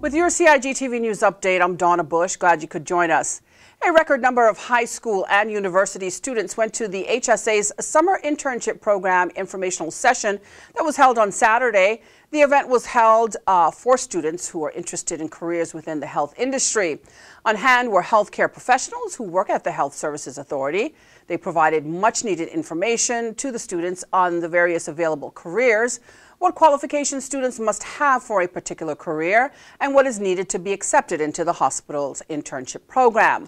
With your CIGTV News Update, I'm Donna Bush. Glad you could join us. A record number of high school and university students went to the HSA's Summer Internship Program informational session that was held on Saturday. The event was held for students who are interested in careers within the health industry. On hand were healthcare professionals who work at the Health Services Authority. They provided much needed information to the students on the various available careers, what qualifications students must have for a particular career, and what is needed to be accepted into the hospital's internship program.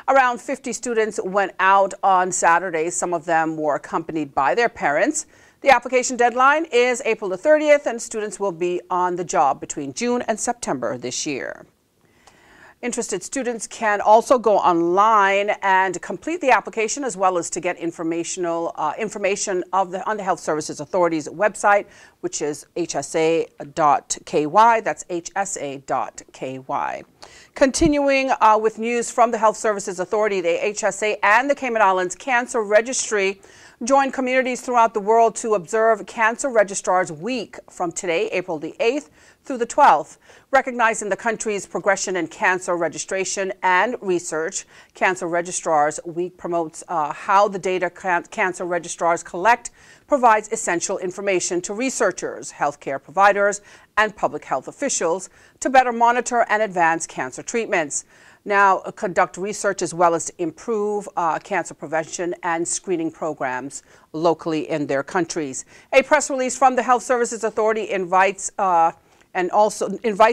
Around 50 students went out on Saturday. Some of them were accompanied by their parents. The application deadline is April the 30th, and students will be on the job between June and September this year. Interested students can also go online and complete the application, as well as to get information on the Health Services Authority's website, which is hsa.ky. That's hsa.ky. Continuing with news from the Health Services Authority, the HSA and the Cayman Islands Cancer Registry join communities throughout the world to observe Cancer Registrars Week from today, April the 8th, through the 12th. Recognizing the country's progression in cancer registration and research, Cancer Registrars Week promotes how the data cancer registrars collect provides essential information to researchers, healthcare providers, and public health officials to better monitor and advance cancer treatments. Now conduct research as well as to improve cancer prevention and screening programs locally in their countries. A press release from the Health Services Authority invites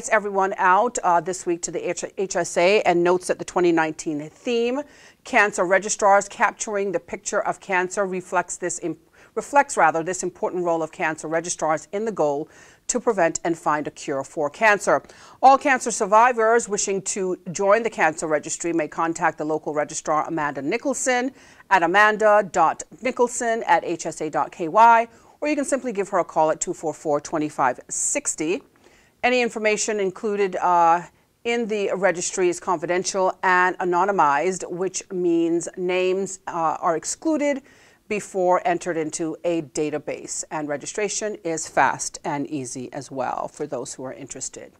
everyone out this week to the HSA and notes that the 2019 theme, Cancer Registrars Capturing the Picture of Cancer, reflects this important role of cancer registrars in the goal to prevent and find a cure for cancer. All cancer survivors wishing to join the cancer registry may contact the local registrar Amanda Nicholson at amanda.nicholson@hsa.ky, or you can simply give her a call at 244-2560. Any information included in the registry is confidential and anonymized, which means names are excluded before entered into a database, and registration is fast and easy as well for those who are interested.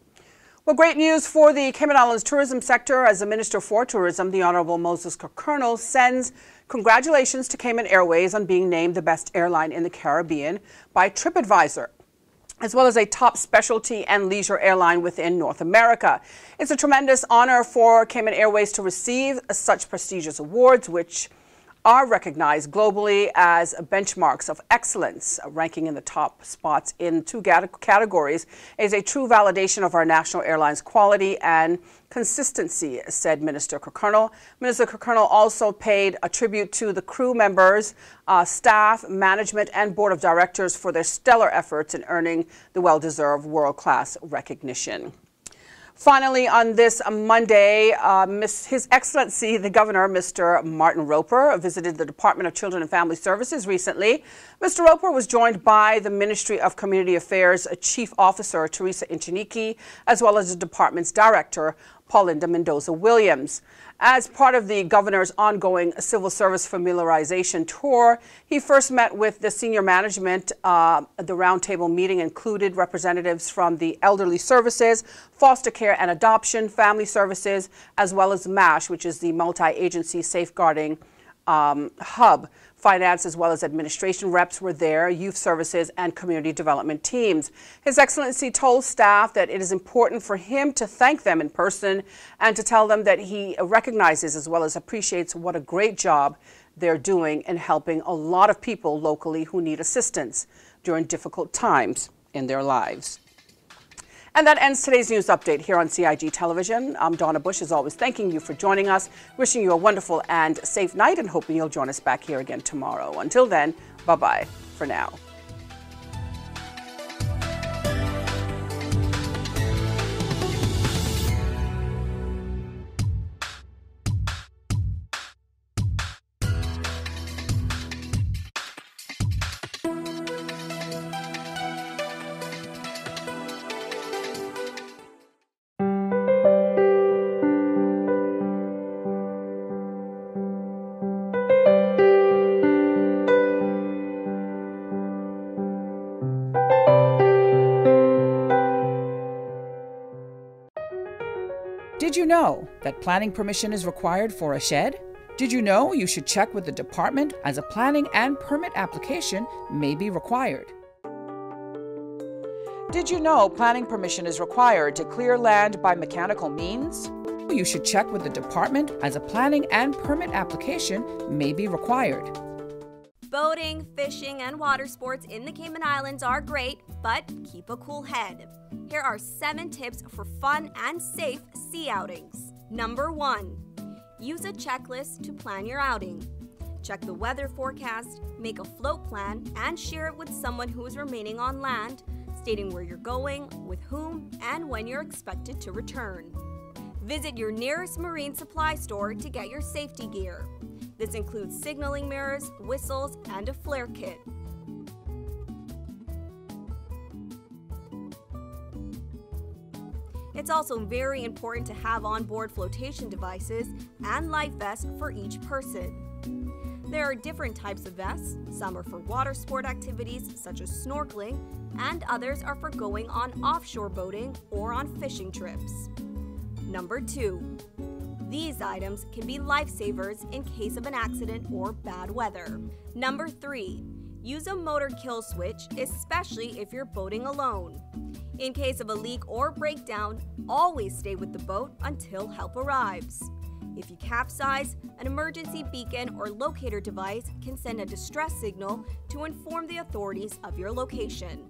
Well, great news for the Cayman Islands tourism sector, as the Minister for Tourism, the Honorable Moses Colonel, sends congratulations to Cayman Airways on being named the best airline in the Caribbean by TripAdvisor, as well as a top specialty and leisure airline within North America. It's a tremendous honor for Cayman Airways to receive such prestigious awards, which are recognized globally as benchmarks of excellence. Ranking in the top spots in two categories is a true validation of our national airline's quality and consistency, said Minister Colonel. Minister Colonel also paid a tribute to the crew members, staff, management, and board of directors for their stellar efforts in earning the well-deserved world-class recognition. Finally, on this Monday, His Excellency, the Governor, Mr. Martin Roper, visited the Department of Children and Family Services recently. Mr. Roper was joined by the Ministry of Community Affairs Chief Officer, Teresa Inchiniki, as well as the department's director, Paulinda Mendoza-Williams. As part of the governor's ongoing civil service familiarization tour, he first met with the senior management. The roundtable meeting included representatives from the elderly services, foster care and adoption, family services, as well as MASH, which is the multi-agency safeguarding hub. Finance as well as administration reps were there, youth services and community development teams. His Excellency told staff that it is important for him to thank them in person and to tell them that he recognizes as well as appreciates what a great job they're doing in helping a lot of people locally who need assistance during difficult times in their lives. And that ends today's news update here on CIG Television. I'm Donna Bush, as always, thanking you for joining us, wishing you a wonderful and safe night, and hoping you'll join us back here again tomorrow. Until then, bye-bye for now. know that planning permission is required for a shed? Did you know you should check with the department as a planning and permit application may be required? Did you know planning permission is required to clear land by mechanical means? You should check with the department as a planning and permit application may be required. Boating, fishing, and water sports in the Cayman Islands are great, but keep a cool head. Here are 7 tips for fun and safe sea outings. Number 1. Use a checklist to plan your outing. Check the weather forecast, make a float plan, and share it with someone who is remaining on land, stating where you're going, with whom, and when you're expected to return. Visit your nearest marine supply store to get your safety gear. This includes signaling mirrors, whistles, and a flare kit. It's also very important to have onboard flotation devices and life vests for each person. There are different types of vests. Some are for water sport activities such as snorkeling, and others are for going on offshore boating or on fishing trips. Number 2. These items can be lifesavers in case of an accident or bad weather. Number 3. Use a motor kill switch, especially if you're boating alone. In case of a leak or breakdown, always stay with the boat until help arrives. If you capsize, an emergency beacon or locator device can send a distress signal to inform the authorities of your location.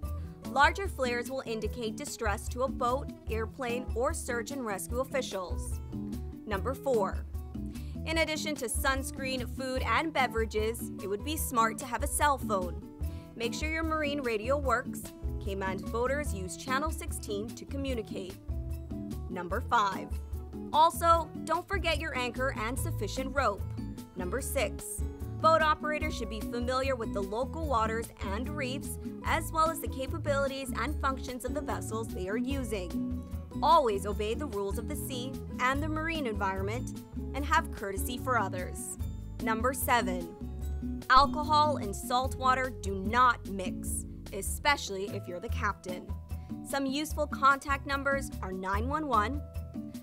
Larger flares will indicate distress to a boat, airplane, or search and rescue officials. Number 4. In addition to sunscreen, food, and beverages, it would be smart to have a cell phone. Make sure your marine radio works. Cayman boaters use Channel 16 to communicate. Number 5. Also, don't forget your anchor and sufficient rope. Number 6. Boat operators should be familiar with the local waters and reefs, as well as the capabilities and functions of the vessels they are using. Always obey the rules of the sea and the marine environment, and have courtesy for others. Number 7. Alcohol and salt water do not mix, especially if you're the captain. Some useful contact numbers are 911.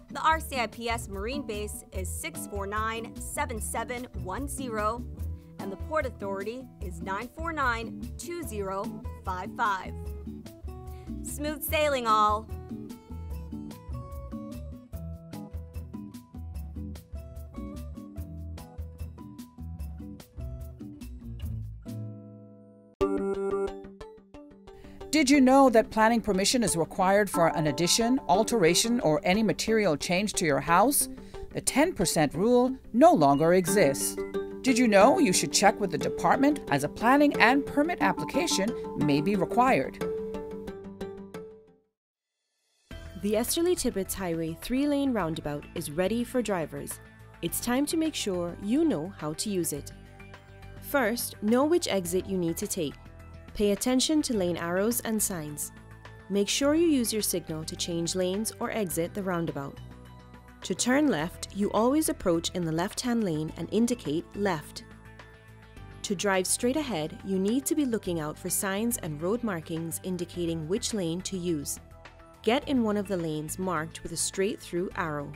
The RCIPS Marine Base is 649-7710, and the Port Authority is 949-2055. Smooth sailing, all! Did you know that planning permission is required for an addition, alteration, or any material change to your house? The 10% rule no longer exists. Did you know you should check with the department as a planning and permit application may be required? The Esterly-Tibbetts Highway 3-lane roundabout is ready for drivers. It's time to make sure you know how to use it. First, know which exit you need to take. Pay attention to lane arrows and signs. Make sure you use your signal to change lanes or exit the roundabout. To turn left, you always approach in the left-hand lane and indicate left. To drive straight ahead, you need to be looking out for signs and road markings indicating which lane to use. Get in one of the lanes marked with a straight-through arrow.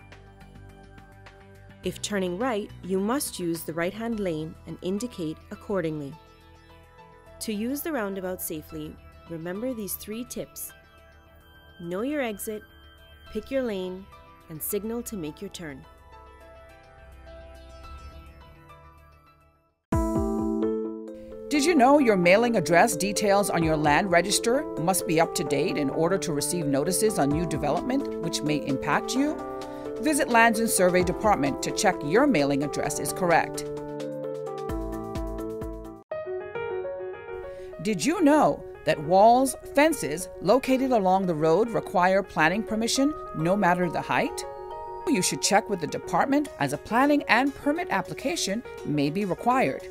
If turning right, you must use the right-hand lane and indicate accordingly. To use the roundabout safely, remember these 3 tips. Know your exit, pick your lane, and signal to make your turn. Did you know your mailing address details on your land register must be up to date in order to receive notices on new development which may impact you? Visit Lands and Survey Department to check your mailing address is correct. Did you know that walls, fences located along the road require planning permission no matter the height? You should check with the department as a planning and permit application may be required.